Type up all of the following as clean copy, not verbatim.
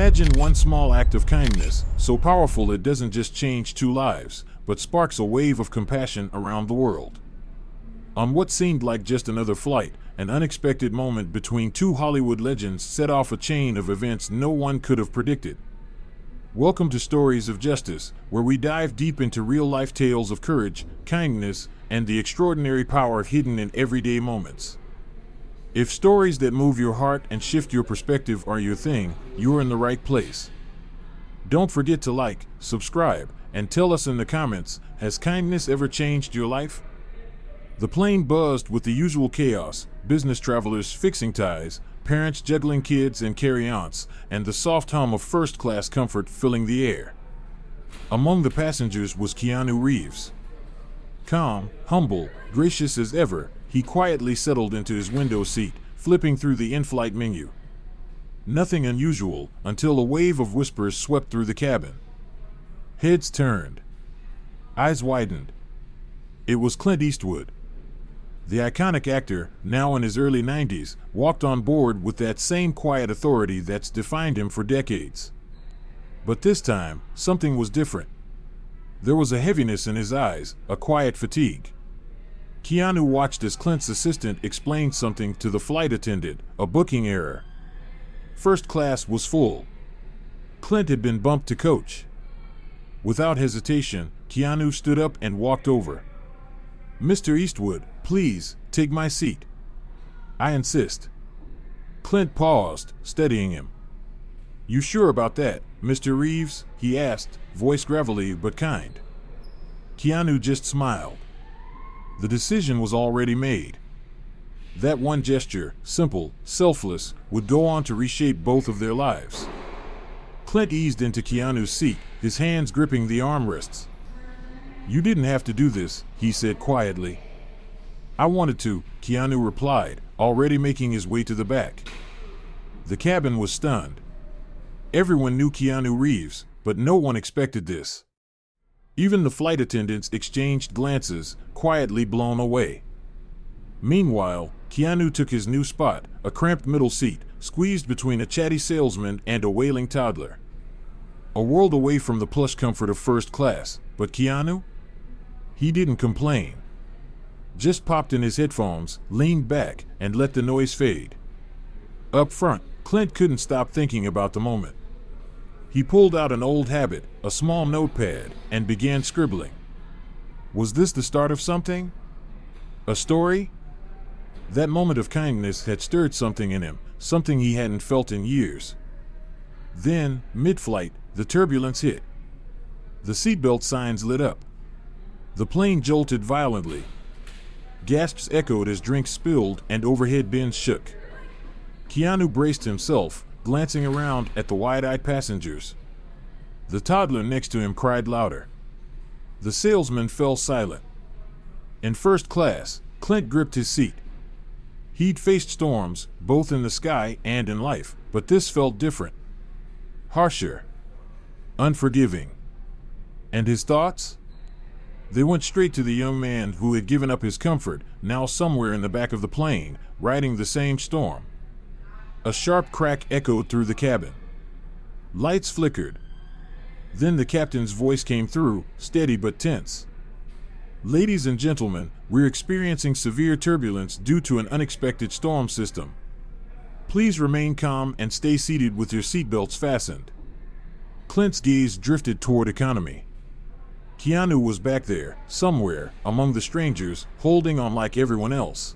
Imagine one small act of kindness, so powerful it doesn't just change two lives, but sparks a wave of compassion around the world. On what seemed like just another flight, an unexpected moment between two Hollywood legends set off a chain of events no one could have predicted. Welcome to Stories of Justice, where we dive deep into real-life tales of courage, kindness, and the extraordinary power hidden in everyday moments. If stories that move your heart and shift your perspective are your thing, you're in the right place. Don't forget to like, subscribe, and tell us in the comments, has kindness ever changed your life? The plane buzzed with the usual chaos, business travelers fixing ties, parents juggling kids and carry-ons, and the soft hum of first-class comfort filling the air. Among the passengers was Keanu Reeves. Calm, humble, gracious as ever, he quietly settled into his window seat, flipping through the in-flight menu. Nothing unusual until a wave of whispers swept through the cabin. Heads turned. Eyes widened. It was Clint Eastwood. The iconic actor, now in his early 90s, walked on board with that same quiet authority that's defined him for decades. But this time, something was different. There was a heaviness in his eyes, a quiet fatigue. Keanu watched as Clint's assistant explained something to the flight attendant, a booking error. First class was full. Clint had been bumped to coach. Without hesitation, Keanu stood up and walked over. "Mr. Eastwood, please, take my seat. I insist." Clint paused, studying him. "You sure about that, Mr. Reeves?" he asked, voice gravelly but kind. Keanu just smiled. The decision was already made. That one gesture, simple, selfless, would go on to reshape both of their lives. Clint eased into Keanu's seat, his hands gripping the armrests. "You didn't have to do this," he said quietly. "I wanted to," Keanu replied, already making his way to the back. The cabin was stunned. Everyone knew Keanu Reeves, but no one expected this. Even the flight attendants exchanged glances, quietly blown away. Meanwhile, Keanu took his new spot, a cramped middle seat, squeezed between a chatty salesman and a wailing toddler. A world away from the plush comfort of first class, but Keanu? He didn't complain. Just popped in his headphones, leaned back, and let the noise fade. Up front, Clint couldn't stop thinking about the moment. He pulled out an old habit, a small notepad, and began scribbling. Was this the start of something? A story? That moment of kindness had stirred something in him, something he hadn't felt in years. Then, mid-flight, the turbulence hit. The seatbelt signs lit up. The plane jolted violently. Gasps echoed as drinks spilled and overhead bins shook. Keanu braced himself, glancing around at the wide-eyed passengers. The toddler next to him cried louder. The salesman fell silent. In first class, Clint gripped his seat. He'd faced storms, both in the sky and in life, but this felt different. Harsher. Unforgiving. And his thoughts? They went straight to the young man who had given up his comfort, now somewhere in the back of the plane, riding the same storm. A sharp crack echoed through the cabin. Lights flickered. Then the captain's voice came through, steady but tense. "Ladies and gentlemen, we're experiencing severe turbulence due to an unexpected storm system. Please remain calm and stay seated with your seatbelts fastened." Clint's gaze drifted toward economy. Keanu was back there, somewhere, among the strangers, holding on like everyone else.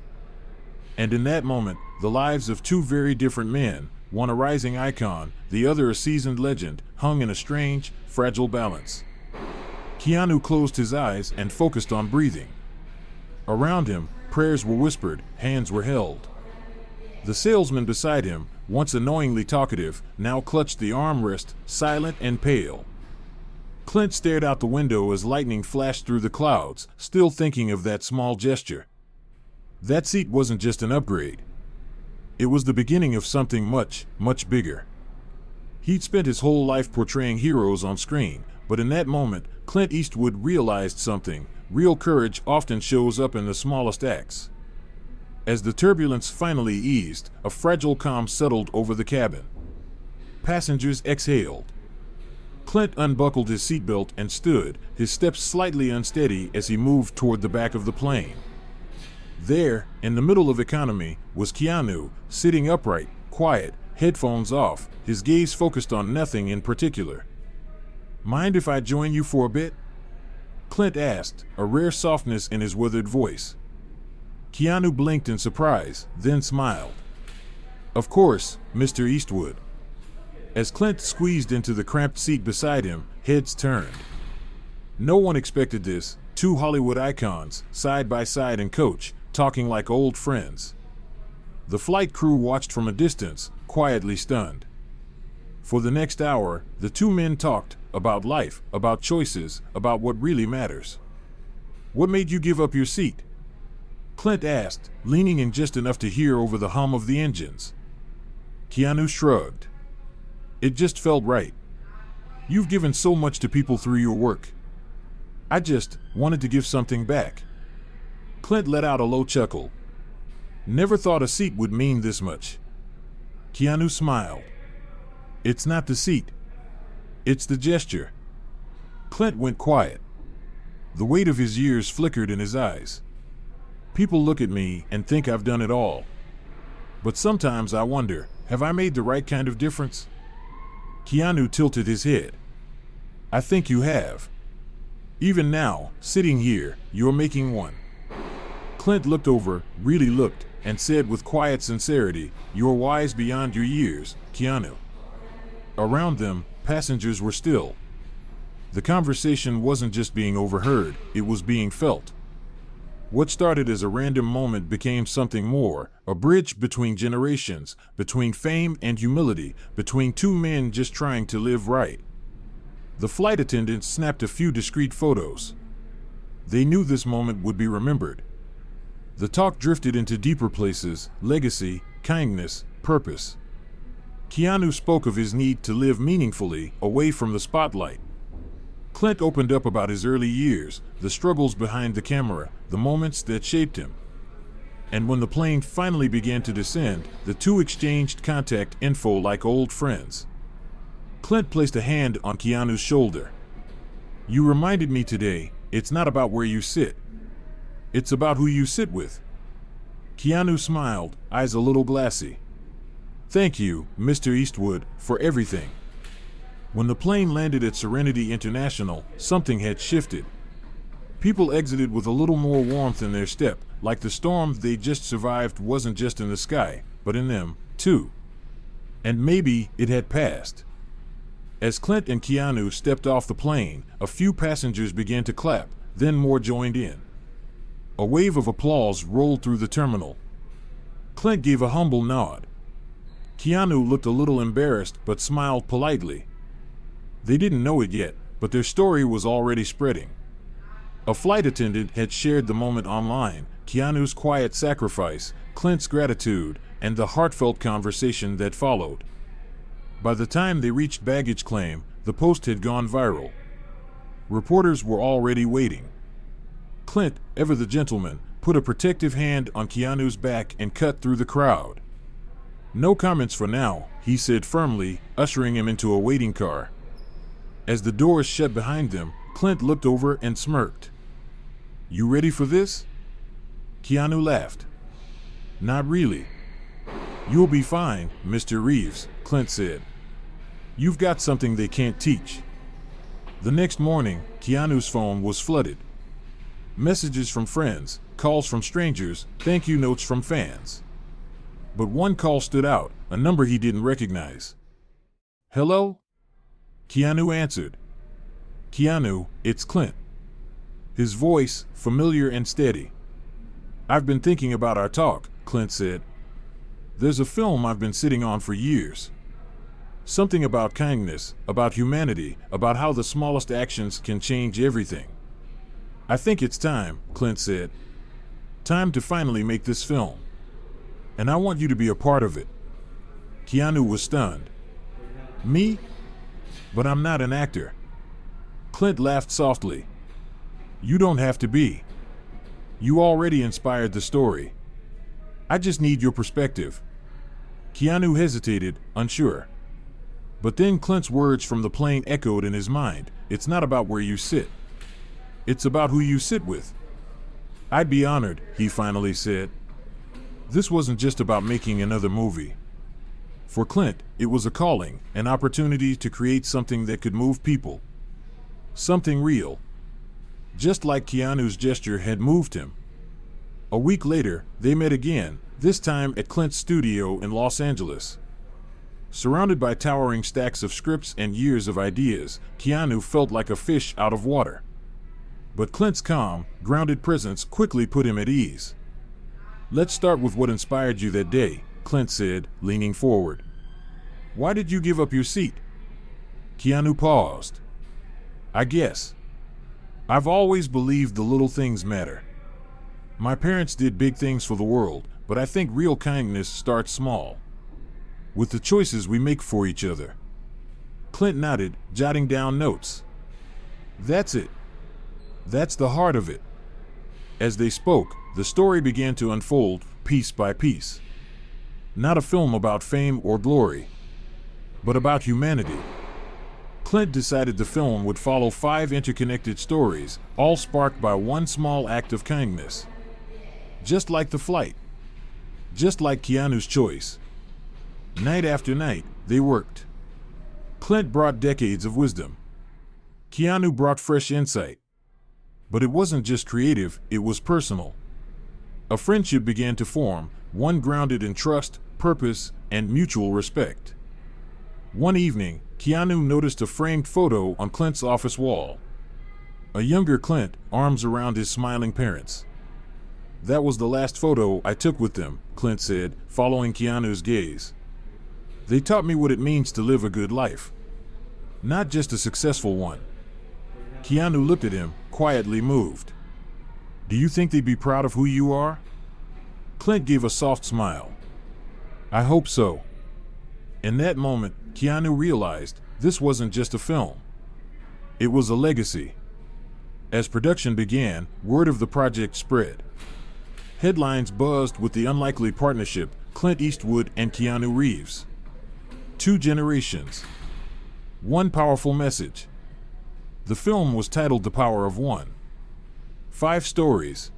And in that moment, the lives of two very different men, one a rising icon, the other a seasoned legend, hung in a strange, fragile balance. Keanu closed his eyes and focused on breathing. Around him, prayers were whispered, hands were held. The salesman beside him, once annoyingly talkative, now clutched the armrest, silent and pale. Clint stared out the window as lightning flashed through the clouds, still thinking of that small gesture. That seat wasn't just an upgrade. It was the beginning of something much, much bigger. He'd spent his whole life portraying heroes on screen, but in that moment, Clint Eastwood realized something. Real courage often shows up in the smallest acts. As the turbulence finally eased, a fragile calm settled over the cabin. Passengers exhaled. Clint unbuckled his seatbelt and stood, his steps slightly unsteady as he moved toward the back of the plane. There, in the middle of economy, was Keanu, sitting upright, quiet, headphones off, his gaze focused on nothing in particular. "Mind if I join you for a bit?" Clint asked, a rare softness in his withered voice. Keanu blinked in surprise, then smiled. "Of course, Mr. Eastwood." As Clint squeezed into the cramped seat beside him, heads turned. No one expected this, two Hollywood icons, side by side in coach, talking like old friends. The flight crew watched from a distance, quietly stunned. For the next hour, the two men talked about life, about choices, about what really matters. "What made you give up your seat?" Clint asked, leaning in just enough to hear over the hum of the engines. Keanu shrugged. "It just felt right. You've given so much to people through your work. I just wanted to give something back." Clint let out a low chuckle. "Never thought a seat would mean this much." Keanu smiled. "It's not the seat. It's the gesture." Clint went quiet. The weight of his years flickered in his eyes. "People look at me and think I've done it all. But sometimes I wonder, have I made the right kind of difference?" Keanu tilted his head. "I think you have. Even now, sitting here, you're making one." Clint looked over, really looked, and said with quiet sincerity, "You're wise beyond your years, Keanu." Around them, passengers were still. The conversation wasn't just being overheard, it was being felt. What started as a random moment became something more, a bridge between generations, between fame and humility, between two men just trying to live right. The flight attendants snapped a few discreet photos. They knew this moment would be remembered. The talk drifted into deeper places, legacy, kindness, purpose. Keanu spoke of his need to live meaningfully, away from the spotlight. Clint opened up about his early years, the struggles behind the camera, the moments that shaped him. And when the plane finally began to descend, the two exchanged contact info like old friends. Clint placed a hand on Keanu's shoulder. "You reminded me today, it's not about where you sit. It's about who you sit with." Keanu smiled, eyes a little glassy. "Thank you, Mr. Eastwood, for everything." When the plane landed at Serenity International, something had shifted. People exited with a little more warmth in their step, like the storm they just survived wasn't just in the sky, but in them, too. And maybe it had passed. As Clint and Keanu stepped off the plane, a few passengers began to clap, then more joined in. A wave of applause rolled through the terminal. Clint gave a humble nod. Keanu looked a little embarrassed but smiled politely. They didn't know it yet, but their story was already spreading. A flight attendant had shared the moment online, Keanu's quiet sacrifice, Clint's gratitude, and the heartfelt conversation that followed. By the time they reached baggage claim, the post had gone viral. Reporters were already waiting. Clint, ever the gentleman, put a protective hand on Keanu's back and cut through the crowd. "No comments for now," he said firmly, ushering him into a waiting car. As the doors shut behind them, Clint looked over and smirked. "You ready for this?" Keanu laughed. "Not really." "You'll be fine, Mr. Reeves," Clint said. "You've got something they can't teach." The next morning, Keanu's phone was flooded. Messages from friends, calls from strangers, thank you notes from fans. But one call stood out, a number he didn't recognize. "Hello?" Keanu answered. "Keanu, it's Clint." His voice, familiar and steady. "I've been thinking about our talk," Clint said. "There's a film I've been sitting on for years. Something about kindness, about humanity, about how the smallest actions can change everything." "I think it's time," Clint said. "Time to finally make this film. And I want you to be a part of it." Keanu was stunned. "Me? But I'm not an actor." Clint laughed softly. "You don't have to be. You already inspired the story. I just need your perspective." Keanu hesitated, unsure. But then Clint's words from the plane echoed in his mind. It's not about where you sit. It's about who you sit with. I'd be honored, he finally said. This wasn't just about making another movie. For Clint, it was a calling, an opportunity to create something that could move people. Something real. Just like Keanu's gesture had moved him. A week later, they met again, this time at Clint's studio in Los Angeles. Surrounded by towering stacks of scripts and years of ideas, Keanu felt like a fish out of water. But Clint's calm, grounded presence quickly put him at ease. Let's start with what inspired you that day, Clint said, leaning forward. Why did you give up your seat? Keanu paused. I guess. I've always believed the little things matter. My parents did big things for the world, but I think real kindness starts small. With the choices we make for each other. Clint nodded, jotting down notes. That's it. That's the heart of it. As they spoke, the story began to unfold, piece by piece. Not a film about fame or glory, but about humanity. Clint decided the film would follow 5 interconnected stories, all sparked by one small act of kindness. Just like the flight. Just like Keanu's choice. Night after night, they worked. Clint brought decades of wisdom. Keanu brought fresh insight. But it wasn't just creative, it was personal. A friendship began to form, one grounded in trust, purpose, and mutual respect. One evening, Keanu noticed a framed photo on Clint's office wall. A younger Clint, arms around his smiling parents. That was the last photo I took with them, Clint said, following Keanu's gaze. They taught me what it means to live a good life. Not just a successful one. Keanu looked at him, quietly moved. Do you think they'd be proud of who you are? Clint gave a soft smile. I hope so. In that moment, Keanu realized this wasn't just a film. It was a legacy. As production began, word of the project spread. Headlines buzzed with the unlikely partnership, Clint Eastwood and Keanu Reeves. 2 generations. One powerful message. The film was titled The Power of One. 5 stories.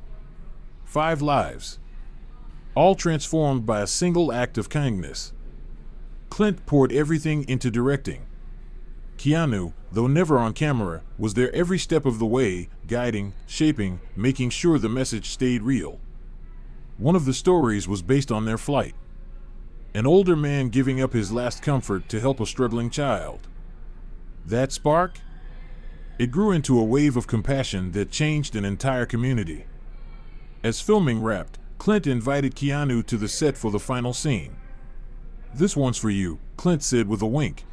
5 lives. All transformed by a single act of kindness. Clint poured everything into directing. Keanu, though never on camera, was there every step of the way, guiding, shaping, making sure the message stayed real. One of the stories was based on their flight. An older man giving up his last comfort to help a struggling child. That spark? It grew into a wave of compassion that changed an entire community. As filming wrapped, Clint invited Keanu to the set for the final scene. This one's for you, Clint said with a wink.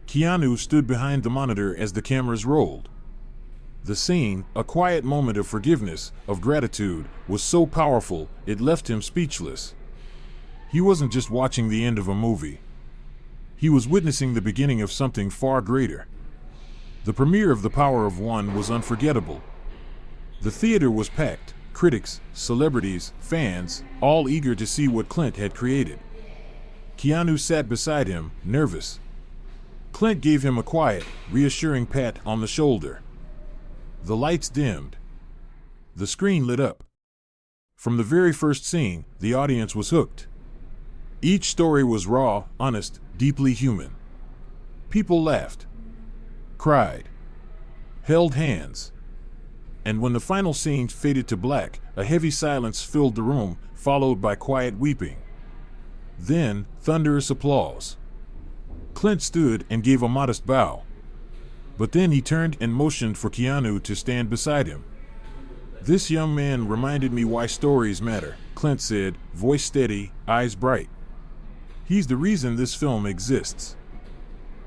Keanu stood behind the monitor as the cameras rolled. The scene, a quiet moment of forgiveness, of gratitude, was so powerful it left him speechless. He wasn't just watching the end of a movie. He was witnessing the beginning of something far greater. The premiere of The Power of One was unforgettable. The theater was packed, critics, celebrities, fans, all eager to see what Clint had created. Keanu sat beside him, nervous. Clint gave him a quiet, reassuring pat on the shoulder. The lights dimmed. The screen lit up. From the very first scene, the audience was hooked. Each story was raw, honest, deeply human. People laughed, cried, held hands. And when the final scene faded to black, a heavy silence filled the room, followed by quiet weeping. Then, thunderous applause. Clint stood and gave a modest bow. But then he turned and motioned for Keanu to stand beside him. This young man reminded me why stories matter, Clint said, voice steady, eyes bright. He's the reason this film exists.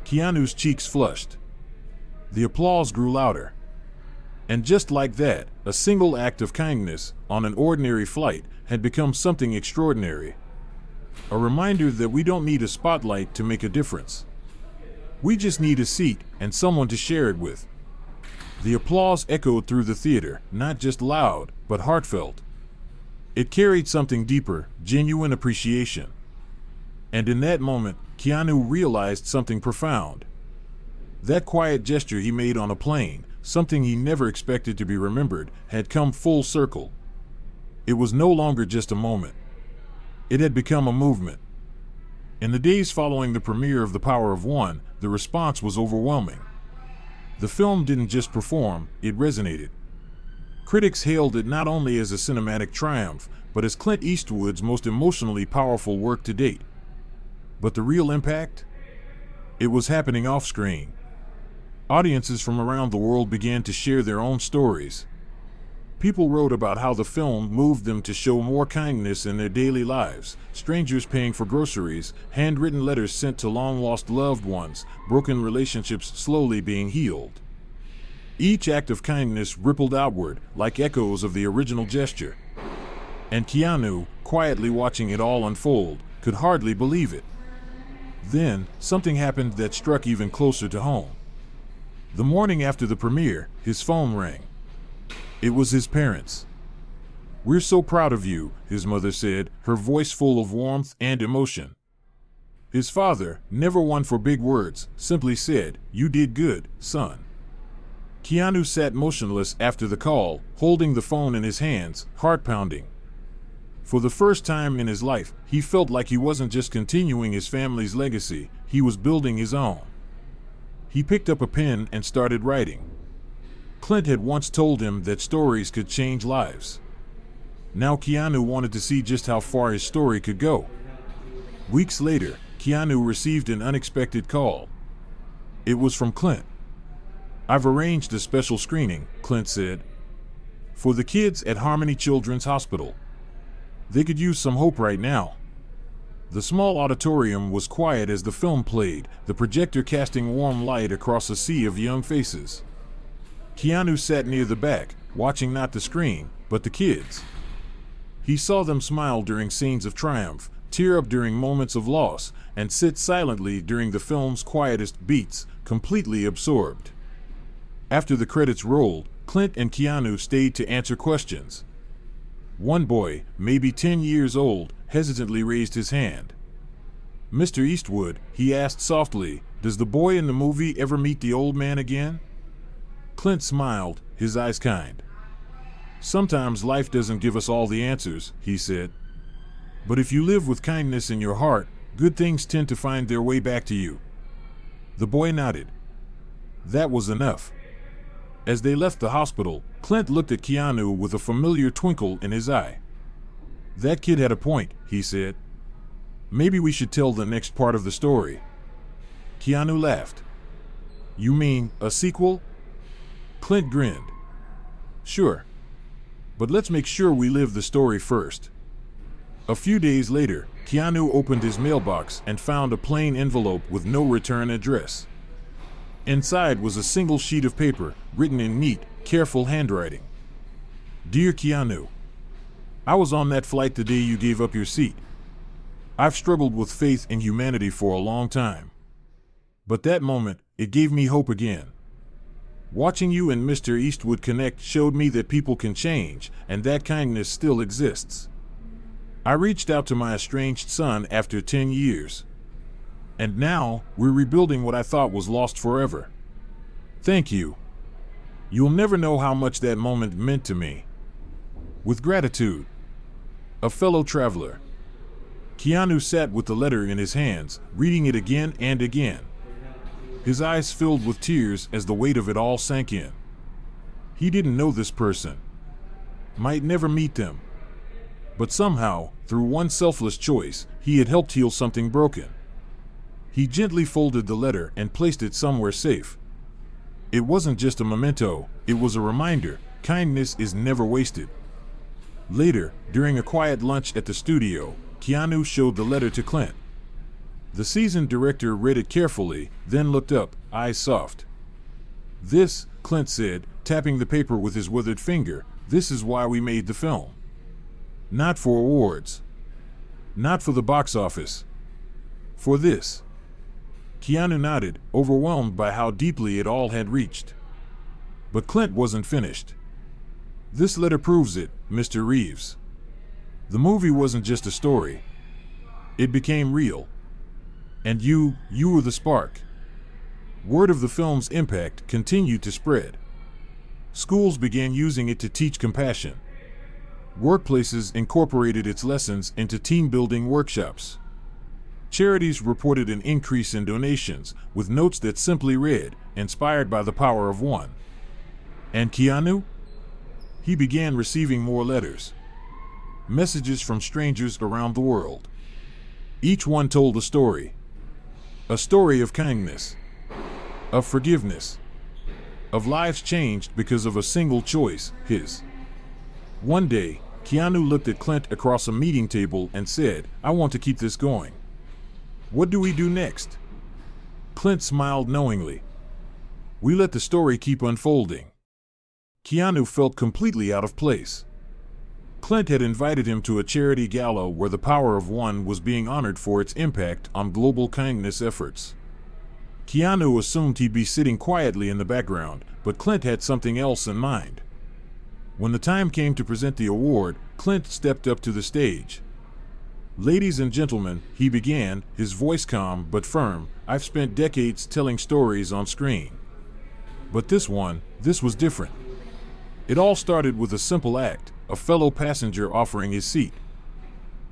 Keanu's cheeks flushed. The applause grew louder. And just like that, a single act of kindness, on an ordinary flight, had become something extraordinary. A reminder that we don't need a spotlight to make a difference. We just need a seat and someone to share it with. The applause echoed through the theater, not just loud, but heartfelt. It carried something deeper, genuine appreciation. And in that moment, Keanu realized something profound. That quiet gesture he made on a plane, something he never expected to be remembered, had come full circle. It was no longer just a moment. It had become a movement. In the days following the premiere of The Power of One, the response was overwhelming. The film didn't just perform, it resonated. Critics hailed it not only as a cinematic triumph, but as Clint Eastwood's most emotionally powerful work to date. But the real impact? It was happening off-screen. Audiences from around the world began to share their own stories. People wrote about how the film moved them to show more kindness in their daily lives, strangers paying for groceries, handwritten letters sent to long-lost loved ones, broken relationships slowly being healed. Each act of kindness rippled outward, like echoes of the original gesture. And Keanu, quietly watching it all unfold, could hardly believe it. Then, something happened that struck even closer to home. The morning after the premiere, his phone rang. It was his parents. "We're so proud of you," his mother said, her voice full of warmth and emotion. His father, never one for big words, simply said, "You did good, son." Keanu sat motionless after the call, holding the phone in his hands, heart pounding. For the first time in his life, he felt like he wasn't just continuing his family's legacy, he was building his own. He picked up a pen and started writing. Clint had once told him that stories could change lives. Now Keanu wanted to see just how far his story could go. Weeks later, Keanu received an unexpected call. It was from Clint. "I've arranged a special screening," Clint said, "for the kids at Harmony Children's Hospital. They could use some hope right now." The small auditorium was quiet as the film played, the projector casting warm light across a sea of young faces. Keanu sat near the back, watching not the screen, but the kids. He saw them smile during scenes of triumph, tear up during moments of loss, and sit silently during the film's quietest beats, completely absorbed. After the credits rolled, Clint and Keanu stayed to answer questions. One boy, maybe 10 years old, hesitantly raised his hand. "Mr. Eastwood," he asked softly, "does the boy in the movie ever meet the old man again?" Clint smiled, his eyes kind. "Sometimes life doesn't give us all the answers," he said. "But if you live with kindness in your heart, good things tend to find their way back to you." The boy nodded. That was enough. As they left the hospital, Clint looked at Keanu with a familiar twinkle in his eye. "That kid had a point," he said. "Maybe we should tell the next part of the story." Keanu laughed. "You mean a sequel?" Clint grinned. "Sure. But let's make sure we live the story first." A few days later, Keanu opened his mailbox and found a plain envelope with no return address. Inside was a single sheet of paper, written in neat, careful handwriting. "Dear Keanu, I was on that flight the day you gave up your seat. I've struggled with faith in humanity for a long time. But that moment, it gave me hope again. Watching you and Mr. Eastwood connect showed me that people can change, and that kindness still exists. I reached out to my estranged son after 10 years. And now, we're rebuilding what I thought was lost forever. Thank you. You'll never know how much that moment meant to me. With gratitude. A fellow traveler." Keanu sat with the letter in his hands, reading it again and again. His eyes filled with tears as the weight of it all sank in. He didn't know this person. Might never meet them. But somehow, through one selfless choice, he had helped heal something broken. He gently folded the letter and placed it somewhere safe. It wasn't just a memento, it was a reminder: kindness is never wasted. Later, during a quiet lunch at the studio, Keanu showed the letter to Clint. The seasoned director read it carefully, then looked up, eyes soft. "This," Clint said, tapping the paper with his withered finger, "this is why we made the film. Not for awards. Not for the box office. For this." Keanu nodded, overwhelmed by how deeply it all had reached. But Clint wasn't finished. "This letter proves it, Mr. Reeves. The movie wasn't just a story. It became real. And you were the spark. Word of the film's impact continued to spread. Schools began using it to teach compassion. Workplaces incorporated its lessons into team-building workshops. Charities reported an increase in donations, with notes that simply read, "Inspired by the power of one." And Keanu? He began receiving more letters. Messages from strangers around the world. Each one told a story. A story of kindness, of forgiveness, of lives changed because of a single choice, his. One day, Keanu looked at Clint across a meeting table and said, "I want to keep this going. What do we do next?" Clint smiled knowingly. "We let the story keep unfolding." Keanu felt completely out of place. Clint had invited him to a charity gala where the power of one was being honored for its impact on global kindness efforts. Keanu assumed he'd be sitting quietly in the background, but Clint had something else in mind. When the time came to present the award, Clint stepped up to the stage. "Ladies and gentlemen," he began, his voice calm but firm, "I've spent decades telling stories on screen. But this was different. It all started with a simple act, a fellow passenger offering his seat.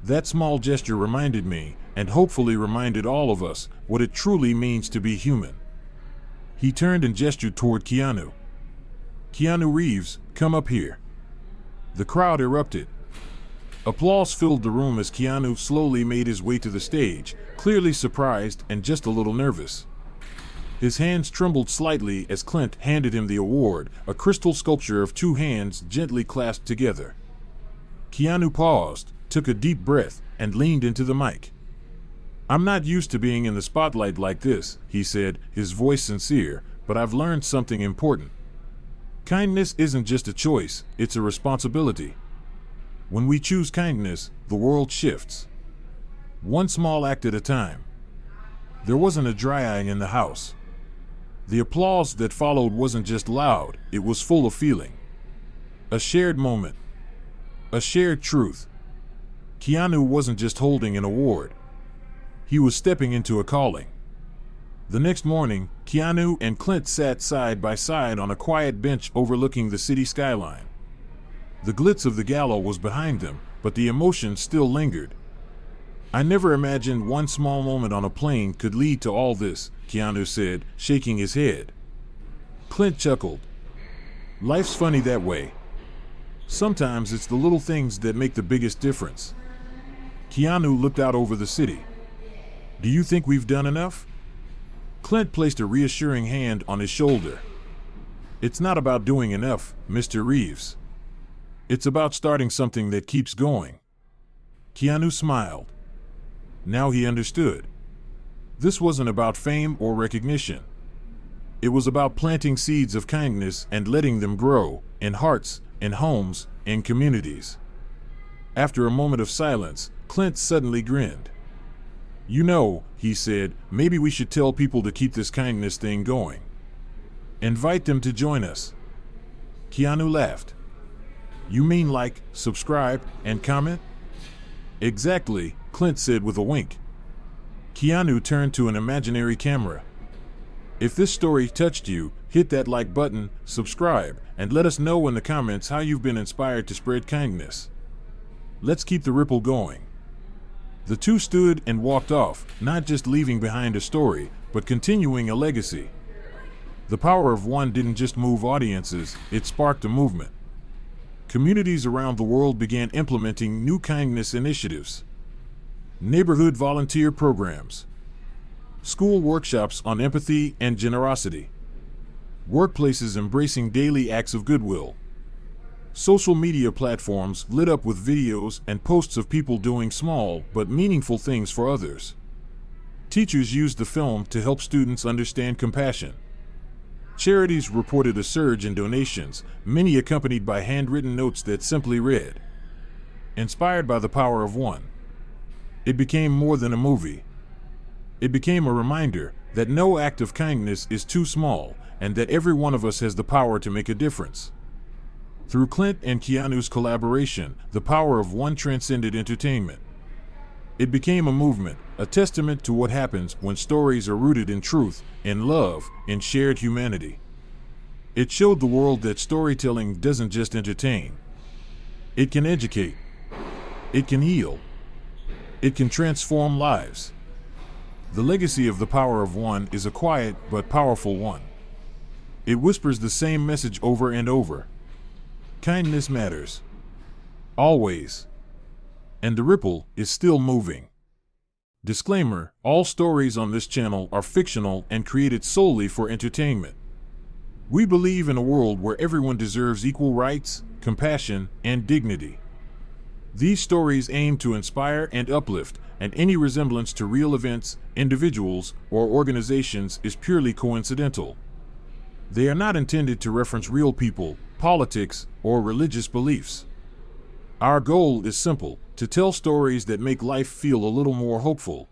That small gesture reminded me, and hopefully reminded all of us, what it truly means to be human." He turned and gestured toward Keanu. "Keanu Reeves, come up here." The crowd erupted. Applause filled the room as Keanu slowly made his way to the stage, clearly surprised and just a little nervous. His hands trembled slightly as Clint handed him the award, a crystal sculpture of two hands gently clasped together. Keanu paused, took a deep breath, and leaned into the mic. "I'm not used to being in the spotlight like this," he said, his voice sincere, "but I've learned something important. Kindness isn't just a choice, it's a responsibility. When we choose kindness, the world shifts. One small act at a time." There wasn't a dry eye in the house. The applause that followed wasn't just loud, it was full of feeling. A shared moment. A shared truth. Keanu wasn't just holding an award. He was stepping into a calling. The next morning, Keanu and Clint sat side by side on a quiet bench overlooking the city skyline. The glitz of the gala was behind them, but the emotion still lingered. "I never imagined one small moment on a plane could lead to all this," Keanu said, shaking his head. Clint chuckled. "Life's funny that way. Sometimes it's the little things that make the biggest difference." Keanu looked out over the city. "Do you think we've done enough?" Clint placed a reassuring hand on his shoulder. "It's not about doing enough, Mr. Reeves. It's about starting something that keeps going." Keanu smiled. Now he understood. This wasn't about fame or recognition. It was about planting seeds of kindness and letting them grow, in hearts, in homes, in communities. After a moment of silence, Clint suddenly grinned. "You know," he said, "maybe we should tell people to keep this kindness thing going. Invite them to join us." Keanu laughed. "You mean like, subscribe, and comment?" "Exactly," Clint said with a wink. Keanu turned to an imaginary camera. "If this story touched you, hit that like button, subscribe, and let us know in the comments how you've been inspired to spread kindness. Let's keep the ripple going." The two stood and walked off, not just leaving behind a story, but continuing a legacy. The power of one didn't just move audiences, it sparked a movement. Communities around the world began implementing new kindness initiatives. Neighborhood volunteer programs. School workshops on empathy and generosity. Workplaces embracing daily acts of goodwill. Social media platforms lit up with videos and posts of people doing small but meaningful things for others. Teachers used the film to help students understand compassion. Charities reported a surge in donations, many accompanied by handwritten notes that simply read, "Inspired by the power of one." It became more than a movie. It became a reminder that no act of kindness is too small, and that every one of us has the power to make a difference. Through Clint and Keanu's collaboration, the power of one transcended entertainment. It became a movement, a testament to what happens when stories are rooted in truth, in love, in shared humanity. It showed the world that storytelling doesn't just entertain. It can educate. It can heal. It can transform lives. The legacy of The Power of One is a quiet but powerful one. It whispers the same message over and over. Kindness matters. Always. And the ripple is still moving. Disclaimer: all stories on this channel are fictional and created solely for entertainment. We believe in a world where everyone deserves equal rights, compassion, and dignity. These stories aim to inspire and uplift, and any resemblance to real events, individuals, or organizations is purely coincidental. They are not intended to reference real people, politics, or religious beliefs. Our goal is simple: to tell stories that make life feel a little more hopeful,